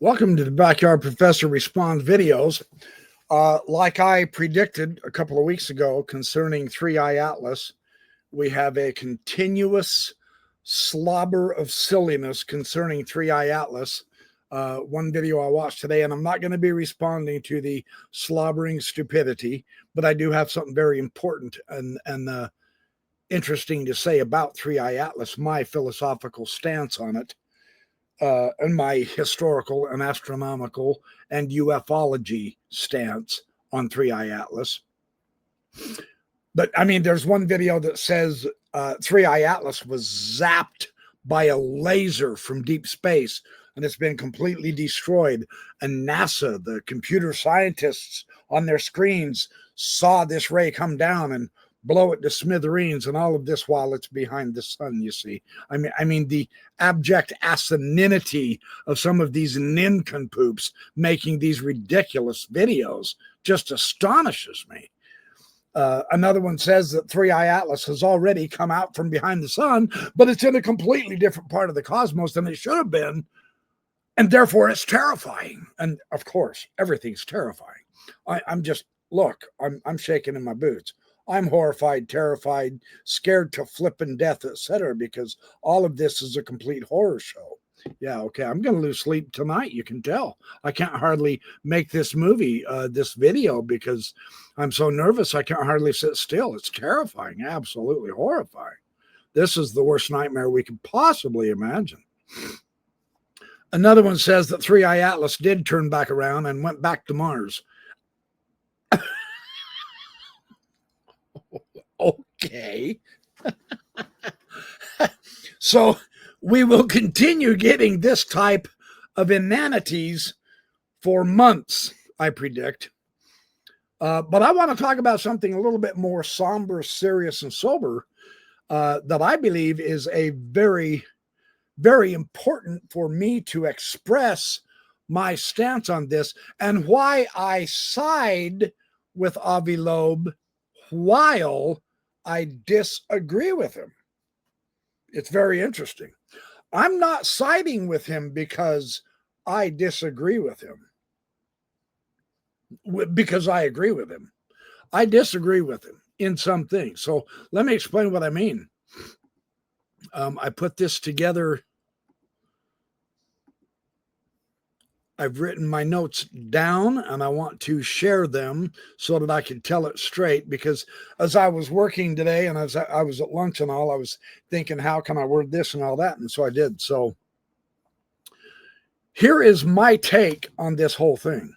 Welcome to the Backyard Professor Responds videos. Like I predicted a couple of weeks ago concerning 3i Atlas, we have a continuous slobber of silliness concerning 3i Atlas. One video I watched today, and I'm not going to be responding to the slobbering stupidity, but I do have something very important and interesting to say about 3i Atlas, my philosophical stance on it. And my historical and astronomical and ufology stance on 3i Atlas. But I mean, there's one video that says 3i Atlas was zapped by a laser from deep space and it's been completely destroyed. And NASA, the computer scientists on their screens, saw this ray come down and blow it to smithereens, and all of this while it's behind the sun, you see. I mean the abject asininity of some of these nincompoops making these ridiculous videos just astonishes me. Another one says that 3i Atlas has already come out from behind the sun, but it's in a completely different part of the cosmos than it should have been, and therefore it's terrifying. And of course, everything's terrifying. I'm just, look, I'm shaking in my boots. I'm horrified, terrified, scared to flippin' death, etc., because all of this is a complete horror show. Yeah, okay, I'm going to lose sleep tonight, you can tell. I can't hardly make this this video, because I'm so nervous I can't hardly sit still. It's terrifying, absolutely horrifying. This is the worst nightmare we could possibly imagine. Another one says that 3i Atlas did turn back around and went back to Mars. Okay. So we will continue getting this type of inanities for months, I predict. But I want to talk about something a little bit more somber, serious, and sober that I believe is a very, very important for me to express my stance on this and why I side with Avi Loeb while I disagree with him. It's very interesting. I'm not siding with him because I disagree with him, because I agree with him. I disagree with him in some things. So let me explain what I mean. I put this together. I've written my notes down and I want to share them so that I can tell it straight, because as I was working today and as I was at lunch and all, I was thinking, how can I word this and all that? And so I did. So here is my take on this whole thing.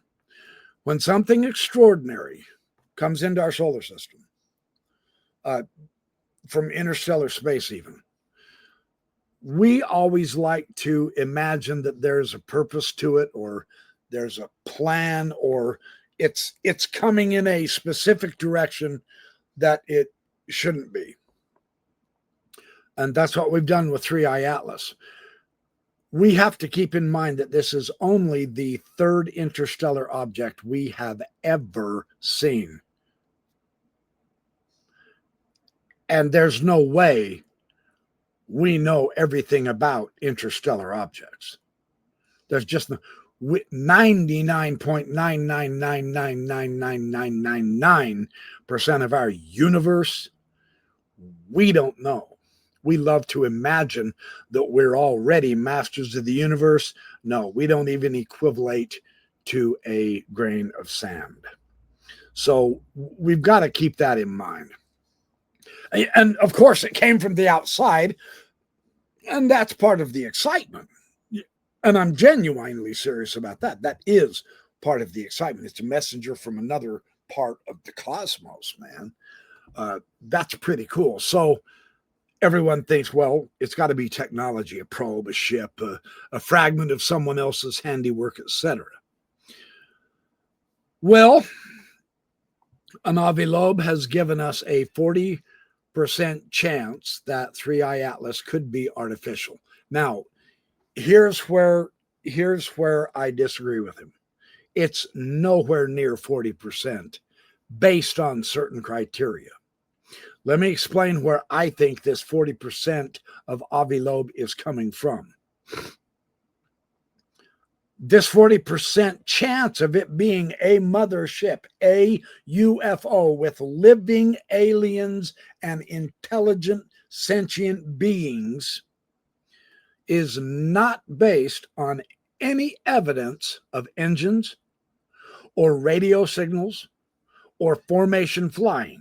When something extraordinary comes into our solar system, from interstellar space even, we always like to imagine that there's a purpose to it, or there's a plan, or it's coming in a specific direction that it shouldn't be. And that's what we've done with 3i Atlas. We have to keep in mind that this is only the third interstellar object we have ever seen. And there's no way we know everything about interstellar objects. There's just 99.999999999% of our universe we don't know. We love to imagine that we're already masters of the universe. No, we don't even equivalent to a grain of sand. So we've got to keep that in mind. And of course, it came from the outside, and that's part of the excitement. And I'm genuinely serious about that. That is part of the excitement. It's a messenger from another part of the cosmos, man. That's pretty cool. So everyone thinks, well, it's got to be technology, a probe, a ship, a fragment of someone else's handiwork, etc. Well, Avi Loeb has given us a 40% chance that 3i Atlas could be artificial. Now, here's where I disagree with him. It's nowhere near 40% based on certain criteria. Let me explain where I think this 40% of Avi Loeb is coming from. This 40% chance of it being a mothership, a UFO with living aliens and intelligent sentient beings, is not based on any evidence of engines or radio signals or formation flying.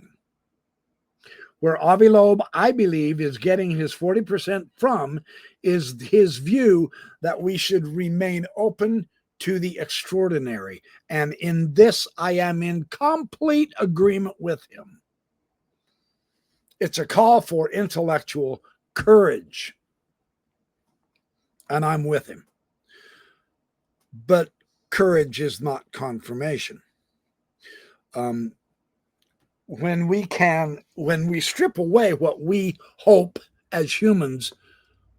Where Avi Loeb, I believe, is getting his 40% from is his view that we should remain open to the extraordinary. And in this, I am in complete agreement with him. It's a call for intellectual courage. And I'm with him. But courage is not confirmation. When we strip away what we hope as humans,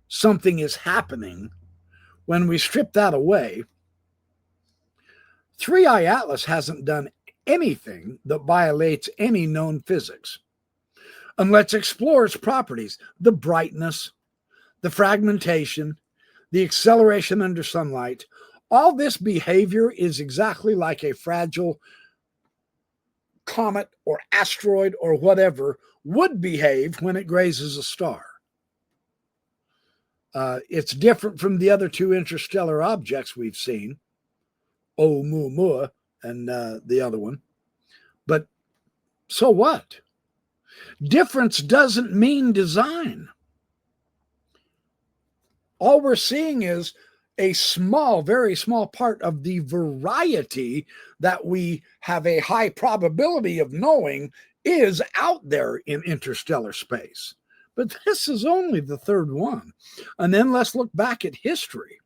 something is happening, when we strip that away, 3i Atlas hasn't done anything that violates any known physics. And let's explore its properties: the brightness, the fragmentation, the acceleration under sunlight. All this behavior is exactly like a fragile comet or asteroid or whatever would behave when it grazes a star. It's different from the other two interstellar objects we've seen, Oumuamua and the other one. But so what? Difference doesn't mean design. All we're seeing is a small, very small part of the variety that we have a high probability of knowing is out there in interstellar space. But this is only the third one. And then let's look back at history.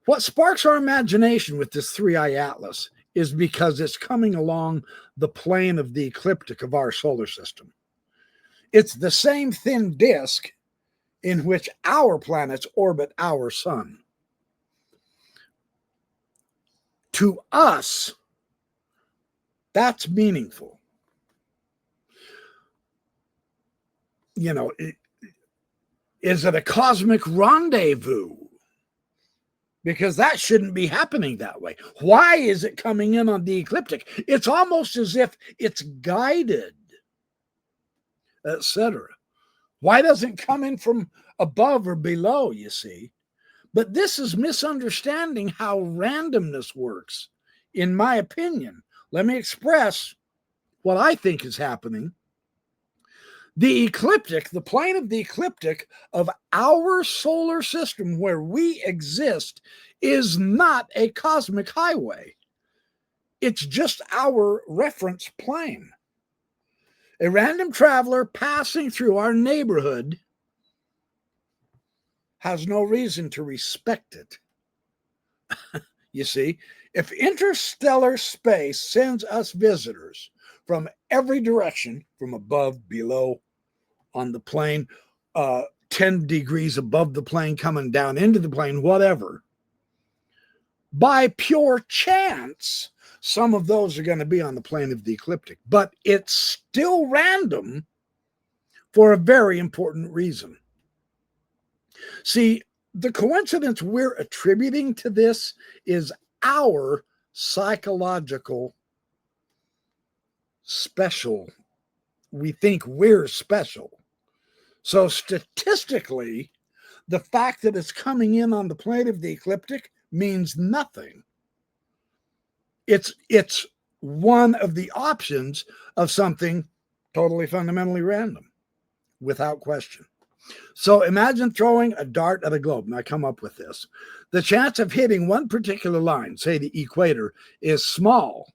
What sparks our imagination with this 3i Atlas is because it's coming along the plane of the ecliptic of our solar system. It's the same thin disk in which our planets orbit our sun. To us, that's meaningful. You know, is it a cosmic rendezvous? Because that shouldn't be happening that way. Why is it coming in on the ecliptic? It's almost as if it's guided, etc. Why doesn't it come in from above or below, you see? But this is misunderstanding how randomness works, in my opinion. Let me express what I think is happening. The ecliptic, the plane of the ecliptic of our solar system where we exist, is not a cosmic highway. It's just our reference plane. A random traveler passing through our neighborhood has no reason to respect it. You see, if interstellar space sends us visitors from every direction, from above, below, on the plane, 10 degrees above the plane, coming down into the plane, whatever, by pure chance, some of those are going to be on the plane of the ecliptic. But it's still random for a very important reason. See, the coincidence we're attributing to this is our psychological special. We think we're special. So statistically, the fact that it's coming in on the plane of the ecliptic means nothing. It's one of the options of something totally fundamentally random, without question. So imagine throwing a dart at a globe, and I come up with this. The chance of hitting one particular line, say the equator, is small.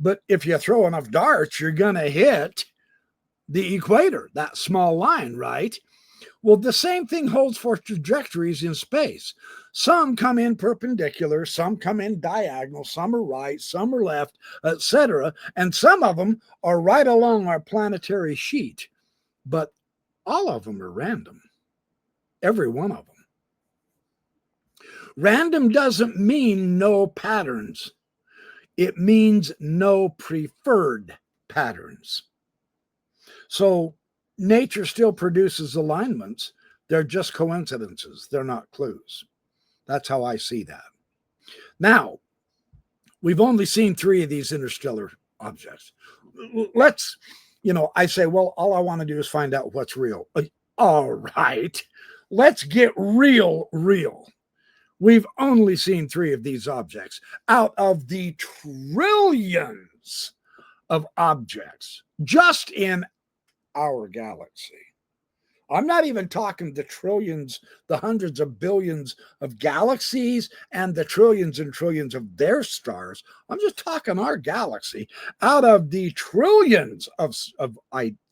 But if you throw enough darts, you're going to hit the equator, that small line, right? Well, the same thing holds for trajectories in space. Some come in perpendicular, some come in diagonal, some are right, some are left, etc. And some of them are right along our planetary sheet. But all of them are random. Every one of them. Random doesn't mean no patterns. It means no preferred patterns. So nature still produces alignments. They're just coincidences. They're not clues. That's how I see that. Now, we've only seen 3 of these interstellar objects. Let's, I say, well, all I want to do is find out what's real. All right, let's get real. We've only seen 3 of these objects out of the trillions of objects just in our galaxy. I'm not even talking the trillions, the hundreds of billions of galaxies and the trillions and trillions of their stars. I'm just talking our galaxy. Out of the trillions of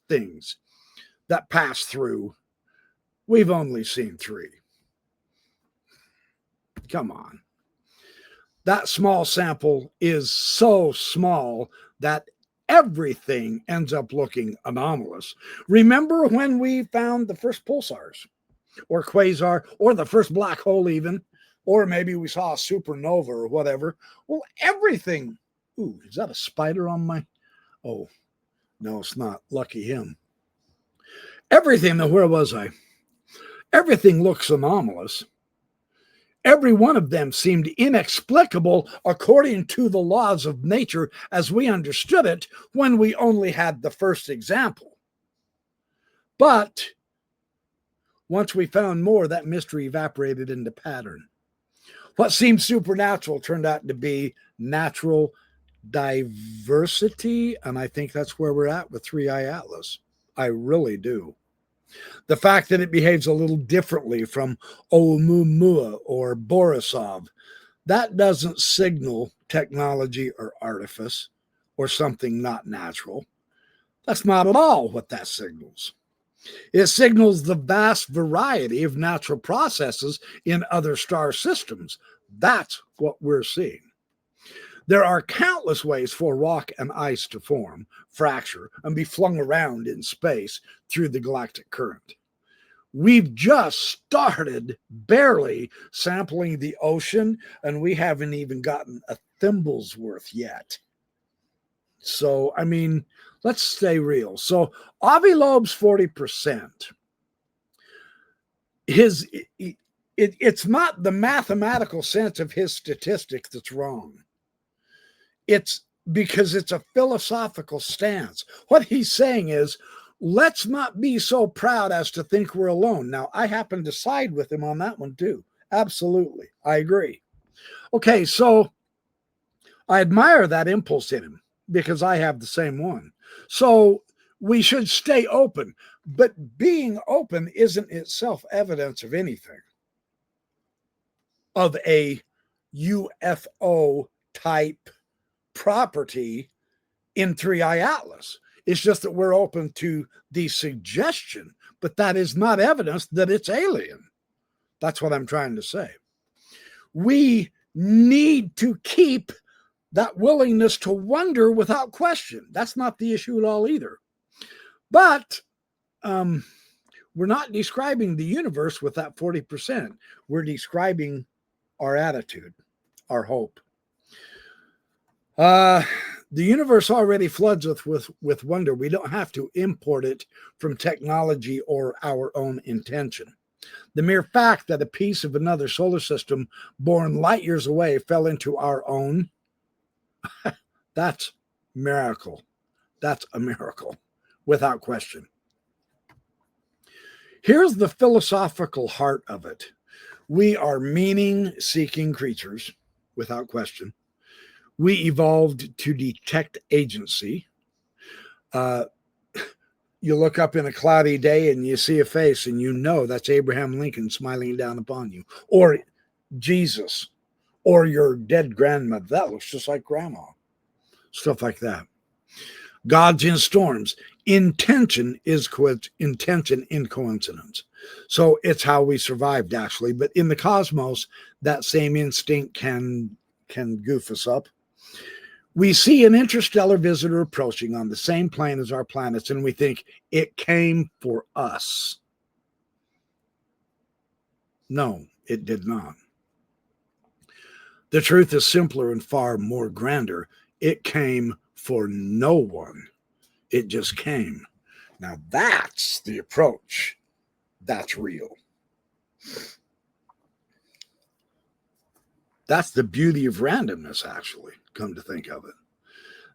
things that pass through, we've only seen 3. Come on. That small sample is so small that everything ends up looking anomalous. Remember when we found the first pulsars or quasar or the first black hole even, or maybe we saw a supernova or whatever? Well, everything. Ooh, is that a spider on my? Oh, no, it's not. Lucky him. Everything, where was I? Everything looks anomalous. Every one of them seemed inexplicable according to the laws of nature as we understood it when we only had the first example. But once we found more, that mystery evaporated into pattern. What seemed supernatural turned out to be natural diversity, and I think that's where we're at with 3I Atlas. I really do. The fact that it behaves a little differently from Oumuamua or Borisov, that doesn't signal technology or artifice or something not natural. That's not at all what that signals. It signals the vast variety of natural processes in other star systems. That's what we're seeing. There are countless ways for rock and ice to form, fracture, and be flung around in space through the galactic current. We've just started barely sampling the ocean, and we haven't even gotten a thimble's worth yet. So, I mean, let's stay real. So, Avi Loeb's 40%. It's not the mathematical sense of his statistic that's wrong. It's because it's a philosophical stance. What he's saying is, let's not be so proud as to think we're alone. Now, I happen to side with him on that one too. Absolutely. I agree. Okay, so I admire that impulse in him because I have the same one. So we should stay open, but being open isn't itself evidence of anything, of a UFO type property in 3I Atlas. It's just that we're open to the suggestion, but that is not evidence that it's alien. That's what I'm trying to say. We need to keep that willingness to wonder without question. That's not the issue at all either. But we're not describing the universe with that 40%. We're describing our attitude, our hope. The universe already floods with wonder. We don't have to import it from technology or our own intention. The mere fact that a piece of another solar system born light years away fell into our own, that's miracle. That's a miracle, without question. Here's the philosophical heart of it. We are meaning-seeking creatures, without question. We evolved to detect agency. You look up in a cloudy day and you see a face and you know that's Abraham Lincoln smiling down upon you, or Jesus, or your dead grandmother. That looks just like grandma. Stuff like that. Gods in storms. Intention is intention in coincidence. So it's how we survived, actually. But in the cosmos, that same instinct can goof us up. We see an interstellar visitor approaching on the same plane as our planets, and we think it came for us. No, it did not. The truth is simpler and far more grander. It came for no one. It just came. Now that's the approach. That's real. That's the beauty of randomness, actually, come to think of it.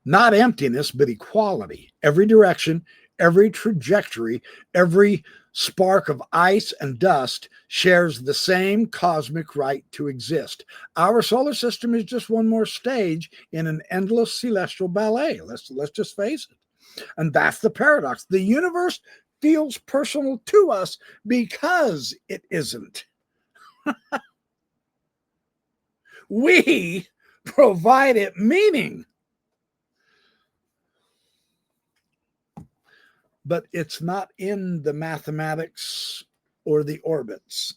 Not emptiness, but equality. Every direction, every trajectory, every spark of ice and dust shares the same cosmic right to exist. Our solar system is just one more stage in an endless celestial ballet. Let's just face it. And that's the paradox. The universe feels personal to us because it isn't. We provide it meaning. But it's not in the mathematics or the orbits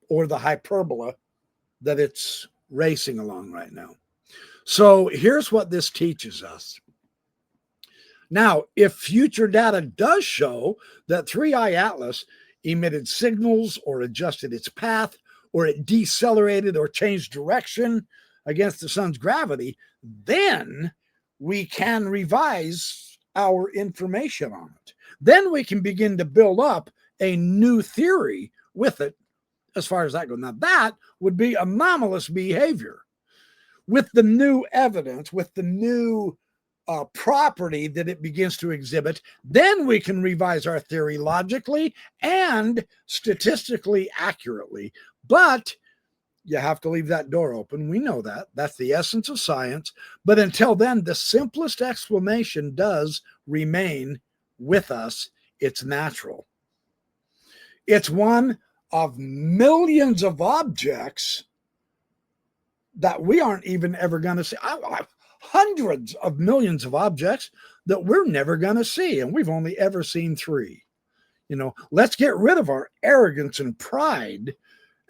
or the hyperbola that it's racing along right now. So here's what this teaches us. Now, if future data does show that 3I Atlas emitted signals or adjusted its path, or it decelerated or changed direction against the sun's gravity, then we can revise our information on it. Then we can begin to build up a new theory with it as far as that goes. Now, that would be anomalous behavior. With the new evidence, with the new property that it begins to exhibit, then we can revise our theory logically and statistically accurately. But you have to leave that door open. We know that. That's the essence of science. But until then, the simplest explanation does remain with us. It's natural. It's one of millions of objects that we aren't even ever going to see. Hundreds of millions of objects that we're never going to see. And we've only ever seen 3. Let's get rid of our arrogance and pride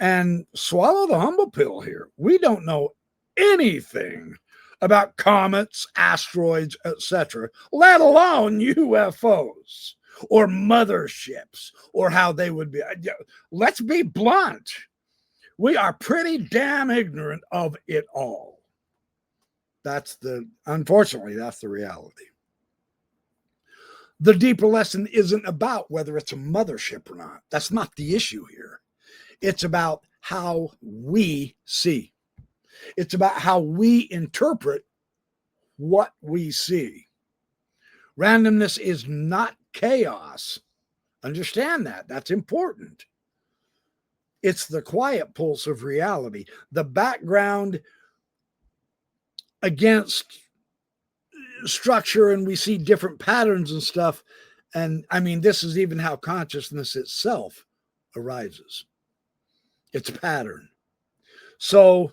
and swallow the humble pill here. We don't know anything about comets, asteroids, etc., let alone UFOs or motherships or how they would be. Let's be blunt. We are pretty damn ignorant of it all. Unfortunately, that's the reality. The deeper lesson isn't about whether it's a mothership or not. That's not the issue here. It's about how we see. It's about how we interpret what we see. Randomness is not chaos. Understand that. That's important. It's the quiet pulse of reality, the background against structure, and we see different patterns and stuff. And I mean, this is even how consciousness itself arises. It's a pattern. So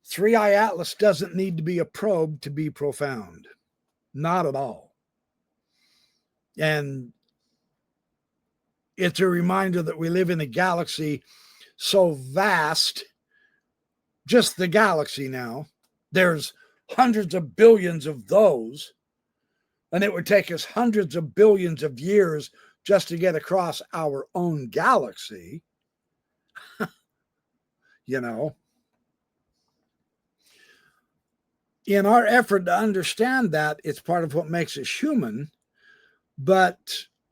3I Atlas doesn't need to be a probe to be profound. Not at all. And it's a reminder that we live in a galaxy so vast, just the galaxy now, there's hundreds of billions of those, and it would take us hundreds of billions of years just to get across our own galaxy. In our effort to understand that, it's part of what makes us human. But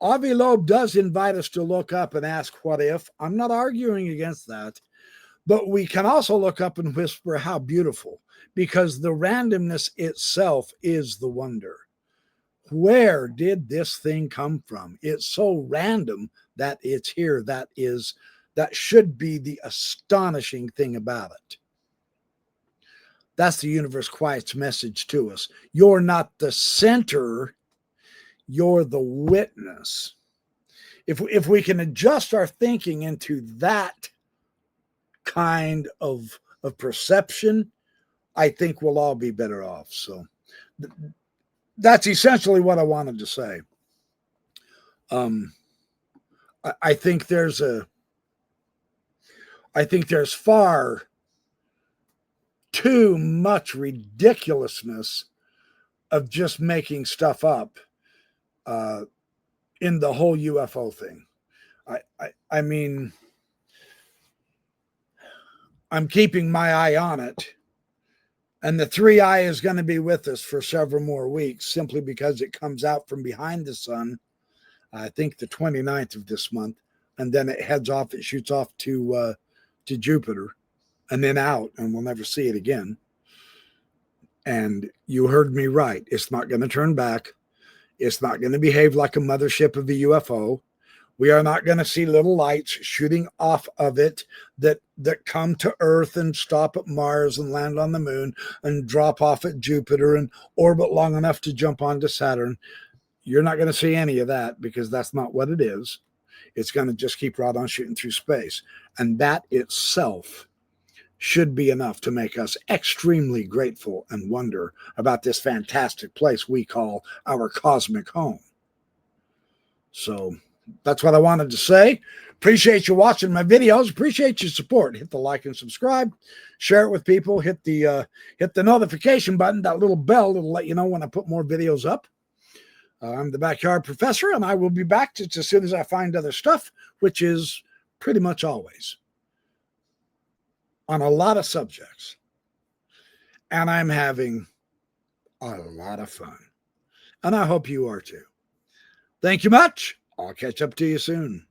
Avi Loeb does invite us to look up and ask, what if? I'm not arguing against that. But we can also look up and whisper, how beautiful, because the randomness itself is the wonder. Where did this thing come from? It's so random that it's here. That should be the astonishing thing about it. That's the universe quiet's message to us. You're not the center, you're the witness. If we can adjust our thinking into that kind of perception, I think we'll all be better off. So that's essentially what I wanted to say. I think there's far too much ridiculousness of just making stuff up in the whole UFO thing. I mean, I'm keeping my eye on it. And the 3I is going to be with us for several more weeks, simply because it comes out from behind the sun, I think the 29th of this month, and then it shoots off to Jupiter. and then out, and we'll never see it again. And you heard me right. It's not going to turn back. It's not going to behave like a mothership of the UFO. We are not going to see little lights shooting off of it that come to Earth and stop at Mars and land on the moon and drop off at Jupiter and orbit long enough to jump onto Saturn. You're not going to see any of that, because that's not what it is. It's going to just keep right on shooting through space. And that itself should be enough to make us extremely grateful and wonder about this fantastic place we call our cosmic home. So that's what I wanted to say. Appreciate you watching my videos. Appreciate your support. Hit the like and subscribe. Share it with people. Hit the notification button, that little bell that'll let you know when I put more videos up. I'm the Backyard Professor, and I will be back just as soon as I find other stuff, which is pretty much always on a lot of subjects. And I'm having a lot of fun. And I hope you are too. Thank you much. I'll catch up to you soon.